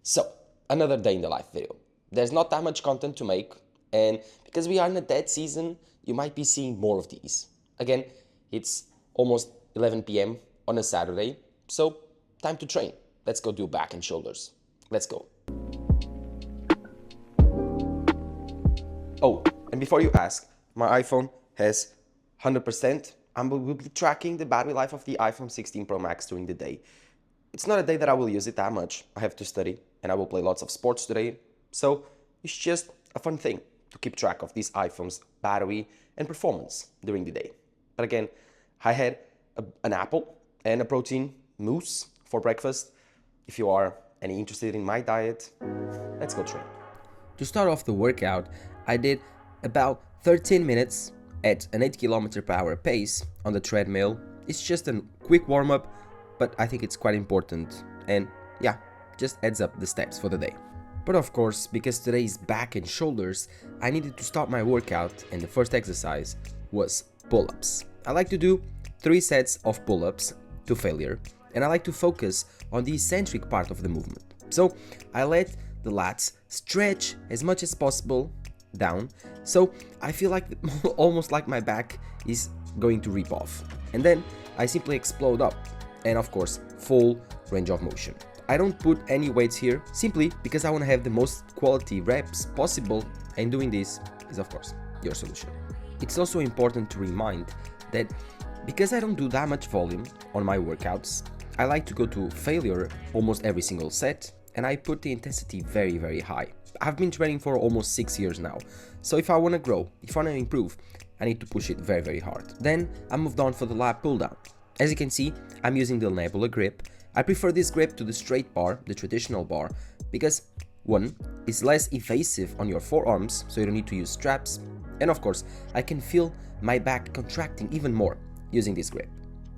So, another day in the life video. There's not that much content to make, and because we are in a dead season, you might be seeing more of these. Again, it's almost 11 p.m. on a Saturday, so time to train. Let's go do back and shoulders. Let's go. Oh, and before you ask, my iPhone has 100%. I will be tracking the battery life of the iPhone 16 Pro Max during the day. It's not a day that I will use it that much. I have to study and I will play lots of sports today. So it's just a fun thing to keep track of these iPhone's battery and performance during the day. But again, I had an apple and a protein mousse for breakfast. If you are any interested in my diet, let's go train. To start off the workout, I did about 13 minutes at an 8 km/h pace on the treadmill. It's just a quick warm-up, but I think it's quite important, and yeah, just adds up the steps for the day. But of course, because today is back and shoulders, I needed to start my workout, and the first exercise was pull-ups. I like to do 3 sets of pull-ups to failure, and I like to focus on the eccentric part of the movement. So I let the lats stretch as much as possible down, so I feel like almost like my back is going to rip off. And then I simply explode up, and of course, full range of motion. I don't put any weights here simply because I want to have the most quality reps possible, and doing this is of course your solution. It's also important to remind that because I don't do that much volume on my workouts, I like to go to failure almost every single set, and I put the intensity very high. I've been training for almost 6 years now, so if I want to grow, if I want to improve, I need to push it very hard. Then I moved on for the lat pull down. As you can see, I'm using the Nebula grip. I prefer this grip to the straight bar, the traditional bar, because one, it's less evasive on your forearms, so you don't need to use straps, and of course, I can feel my back contracting even more using this grip.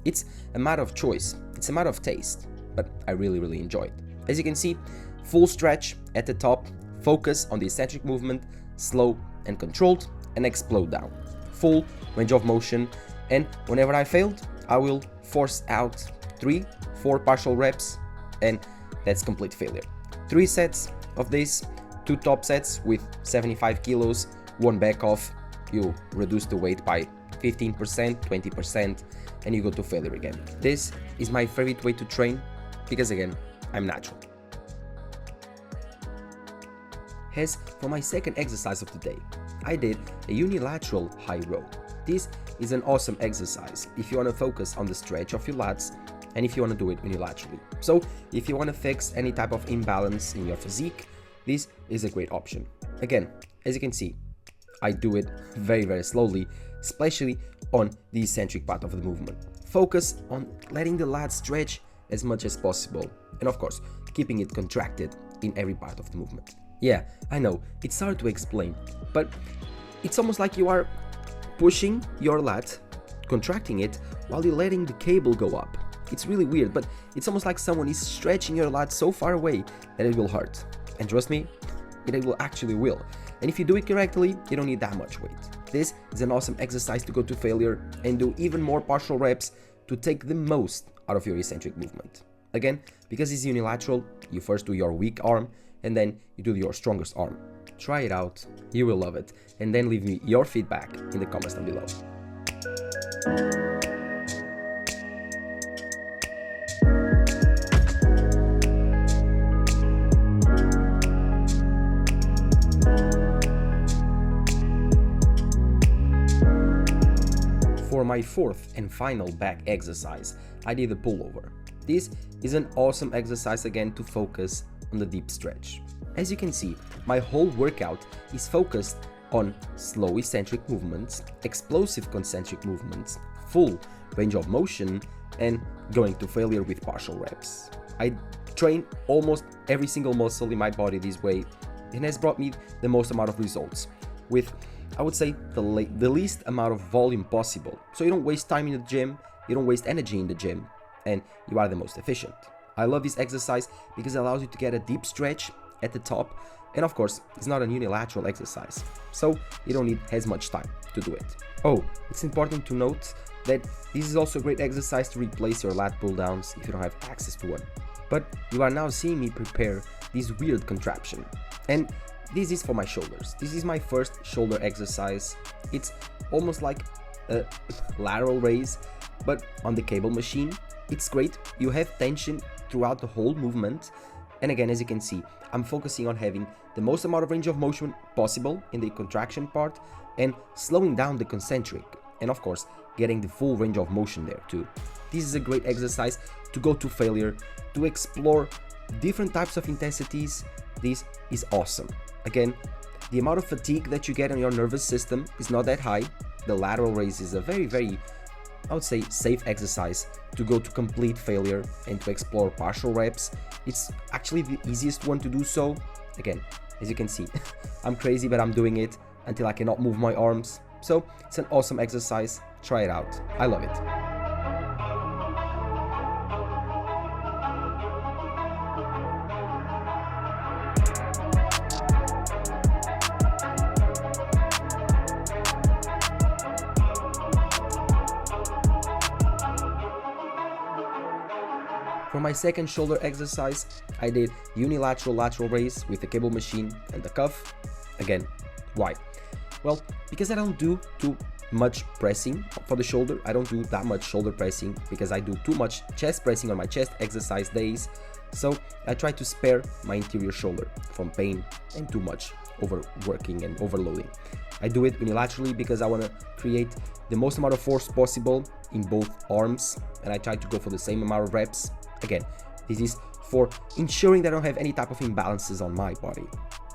It's a matter of choice, it's a matter of taste, but I really enjoy it. As you can see, full stretch at the top, focus on the eccentric movement, slow and controlled, and explode down. Full range of motion, and whenever I failed, I will force out 3-4 partial reps, and that's complete failure. 3 sets of this, 2 top sets with 75 kilos, 1 back off. You reduce the weight by 15%, 20%, and you go to failure again. This is my favorite way to train because again, I'm natural. As for my second exercise of the day, I did a unilateral high row. This is an awesome exercise if you want to focus on the stretch of your lats and if you want to do it unilaterally. So if you want to fix any type of imbalance in your physique, this is a great option. Again, as you can see, I do it very slowly, especially on the eccentric part of the movement. Focus on letting the lats stretch as much as possible, and of course, keeping it contracted in every part of the movement. Yeah, I know, it's hard to explain, but it's almost like you are pushing your lat, contracting it, while you're letting the cable go up. It's really weird, but it's almost like someone is stretching your lat so far away that it will hurt. And trust me, it will actually will. And if you do it correctly, you don't need that much weight. This is an awesome exercise to go to failure and do even more partial reps to take the most out of your eccentric movement. Again, because it's unilateral, you first do your weak arm and then you do your strongest arm. Try it out, you will love it, and then leave me your feedback in the comments down below. For my fourth and final back exercise, I did a pullover. This is an awesome exercise again to focus on the deep stretch. As you can see, my whole workout is focused on slow eccentric movements, explosive concentric movements, full range of motion, and going to failure with partial reps. I train almost every single muscle in my body this way, and has brought me the most amount of results with, I would say, the least amount of volume possible. So you don't waste time in the gym, you don't waste energy in the gym, and you are the most efficient. I love this exercise because it allows you to get a deep stretch at the top, and of course, it's not a unilateral exercise, so you don't need as much time to do it. Oh, it's important to note that this is also a great exercise to replace your lat pull downs if you don't have access to one. But you are now seeing me prepare this weird contraption. And this is for my shoulders. This is my first shoulder exercise. It's almost like a lateral raise, but on the cable machine. It's great. You have tension throughout the whole movement. And again, as you can see, I'm focusing on having the most amount of range of motion possible in the contraction part and slowing down the concentric. And of course, getting the full range of motion there too. This is a great exercise to go to failure, to explore different types of intensities. This is awesome. Again, the amount of fatigue that you get on your nervous system is not that high. The lateral raise is a very, I would say, safe exercise to go to complete failure and to explore partial reps. It's actually the easiest one to do so. Again, as you can see, I'm crazy, but I'm doing it until I cannot move my arms. So it's an awesome exercise. Try it out. I love it. For my second shoulder exercise, I did unilateral lateral raise with the cable machine and the cuff. Again, why? Well, because I don't do too much pressing for the shoulder. I don't do that much shoulder pressing because I do too much chest pressing on my chest exercise days. So I try to spare my interior shoulder from pain and too much overworking and overloading. I do it unilaterally because I want to create the most amount of force possible in both arms, and I try to go for the same amount of reps. Again, this is for ensuring that I don't have any type of imbalances on my body.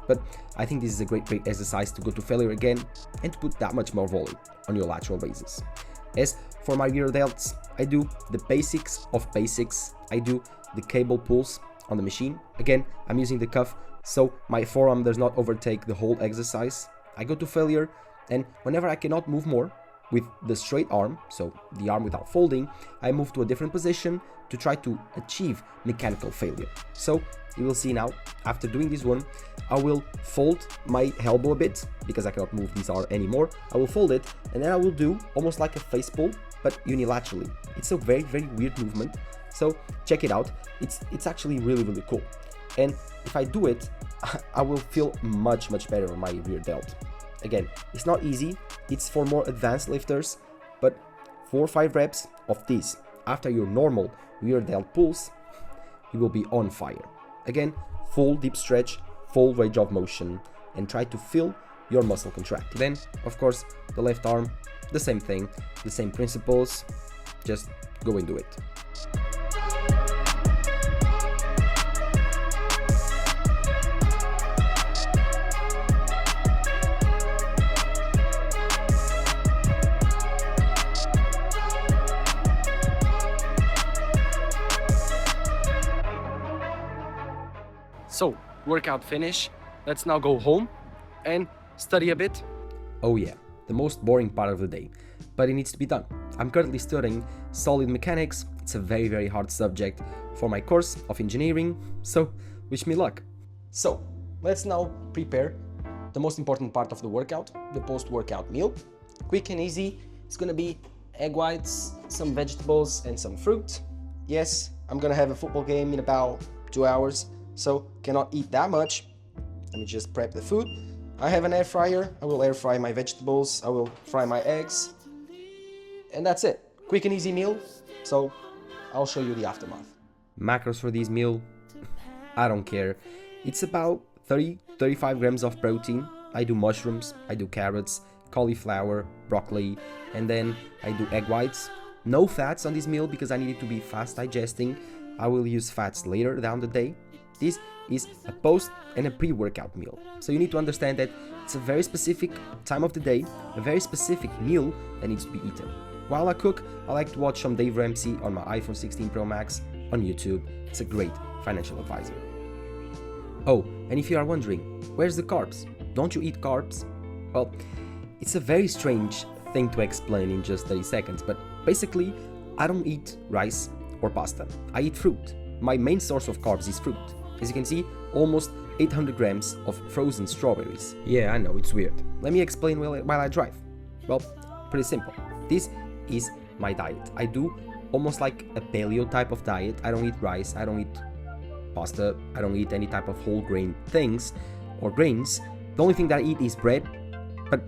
But I think this is a great exercise to go to failure again and to put that much more volume on your lateral raises. As for my rear delts, I do the basics of basics. I do the cable pulls on the machine. Again, I'm using the cuff so my forearm does not overtake the whole exercise. I go to failure, and whenever I cannot move more with the straight arm, so the arm without folding, I move to a different position to try to achieve mechanical failure. So you will see now, after doing this one, I will fold my elbow a bit because I cannot move this arm anymore. I will fold it, and then I will do almost like a face pull, but unilaterally. It's a very weird movement. So check it out. It's actually really cool. And if I do it, I will feel much better on my rear delt. Again, it's not easy. It's for more advanced lifters, but 4 or 5 reps of this after your normal rear delt pulls, you will be on fire. Again, full deep stretch, full range of motion, and try to feel your muscle contract. Then, of course, the left arm, the same thing, the same principles, just go and do it. So, workout finish. Let's now go home and study a bit. Oh yeah, the most boring part of the day, but it needs to be done. I'm currently studying solid mechanics. It's a very hard subject for my course of engineering, so wish me luck. So, let's now prepare the most important part of the workout, the post-workout meal. Quick and easy. It's gonna be egg whites, some vegetables, and some fruit. Yes, I'm gonna have a football game in about 2 hours, so cannot eat that much. Let me just prep the food. I have an air fryer. I will air fry my vegetables. I will fry my eggs. And that's it. Quick and easy meal. So I'll show you the aftermath. Macros for this meal, I don't care. It's about 30-35 grams of protein. I do mushrooms, I do carrots, cauliflower, broccoli, and then I do egg whites. No fats on this meal because I need it to be fast digesting. I will use fats later down the day. This is a post and a pre-workout meal. So you need to understand that it's a very specific time of the day, a very specific meal that needs to be eaten. While I cook, I like to watch some Dave Ramsey on my iPhone 16 Pro Max on YouTube. It's a great financial advisor. Oh, and if you are wondering, where's the carbs? Don't you eat carbs? Well, it's a very strange thing to explain in just 30 seconds, but basically, I don't eat rice or pasta. I eat fruit. My main source of carbs is fruit. As you can see, almost 800 grams of frozen strawberries. Yeah, I know, it's weird. Let me explain while I drive. Well, pretty simple. This is my diet. I do almost like a paleo type of diet. I don't eat rice, I don't eat pasta. I don't eat any type of whole grain things or grains. The only thing that I eat is bread, but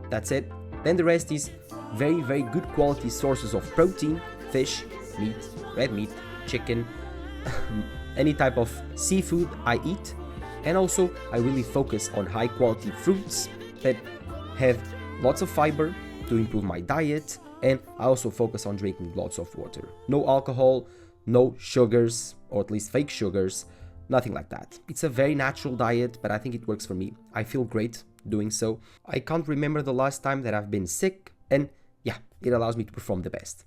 that's it. Then the rest is very, very good quality sources of protein, fish, meat, red meat, chicken, any type of seafood I eat. And also I really focus on high quality fruits that have lots of fiber to improve my diet, and I also focus on drinking lots of water. No alcohol, no sugars, or at least fake sugars, nothing like that. It's a very natural diet, but I think it works for me. I feel great doing so. I can't remember the last time that I've been sick, and yeah, it allows me to perform the best.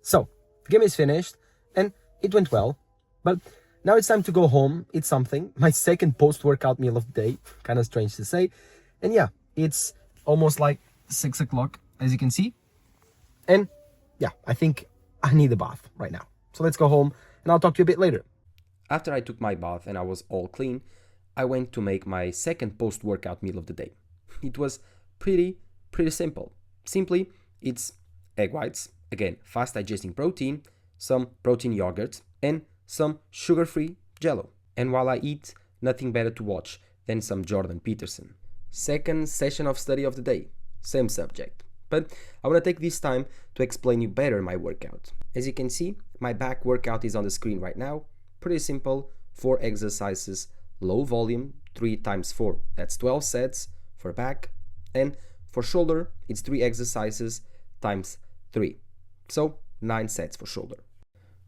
So, the game is finished, and it went well, but now it's time to go home, eat something. My second post-workout meal of the day, kind of strange to say. And yeah, it's almost like 6 o'clock, as you can see. And yeah, I think I need a bath right now. So let's go home, and I'll talk to you a bit later. After I took my bath and I was all clean, I went to make my second post-workout meal of the day. It was pretty simple. Simply, it's egg whites, again, fast digesting protein, some protein yogurt, and some sugar-free jello. And while I eat, nothing better to watch than some Jordan Peterson. Second session of study of the day, same subject. But I want to take this time to explain you better my workout. As you can see, my back workout is on the screen right now. Pretty simple, 4 exercises, low volume, 3 times 4, that's 12 sets for back. And for shoulder, it's 3 exercises times 3. So 9 sets for shoulder.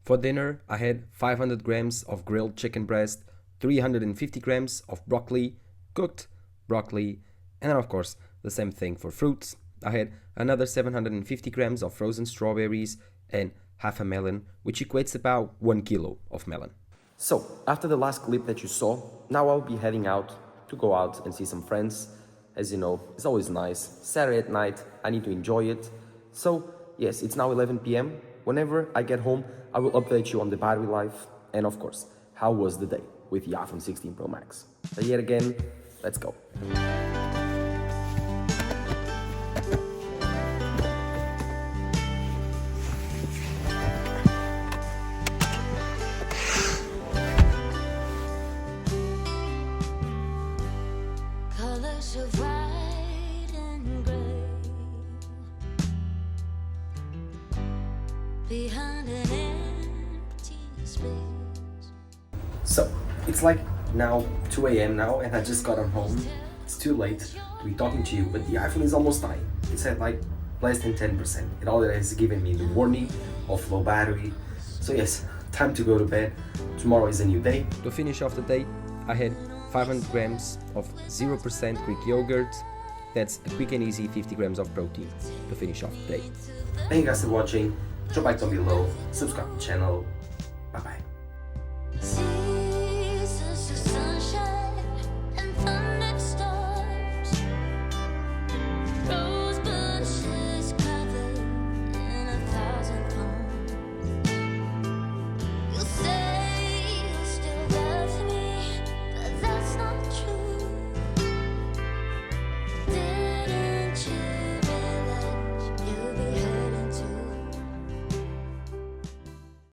For dinner, I had 500 grams of grilled chicken breast, 350 grams of broccoli, cooked broccoli, and then of course the same thing for fruits. I had another 750 grams of frozen strawberries and half a melon, which equates about 1 kilo of melon. So, after the last clip that you saw, now I'll be heading out to go out and see some friends. As you know, it's always nice. Saturday at night, I need to enjoy it. So, yes, it's now 11 p.m. Whenever I get home, I will update you on the battery life and, of course, how was the day with the iPhone 16 Pro Max. So yet again, let's go. Colors of white and gray behind an empty space. So, it's like now 2 a.m. now and I just got home. It's too late to be talking to you, but the iPhone is almost dying. It's at like less than 10%. It already has given me the warning of low battery. So yes, time to go to bed. Tomorrow is a new day. To finish off the day, I had 500 grams of 0% Greek yogurt. That's a quick and easy 50 grams of protein to finish off the day. Thank you guys for watching. Drop a like down below, subscribe to the channel. Bye bye.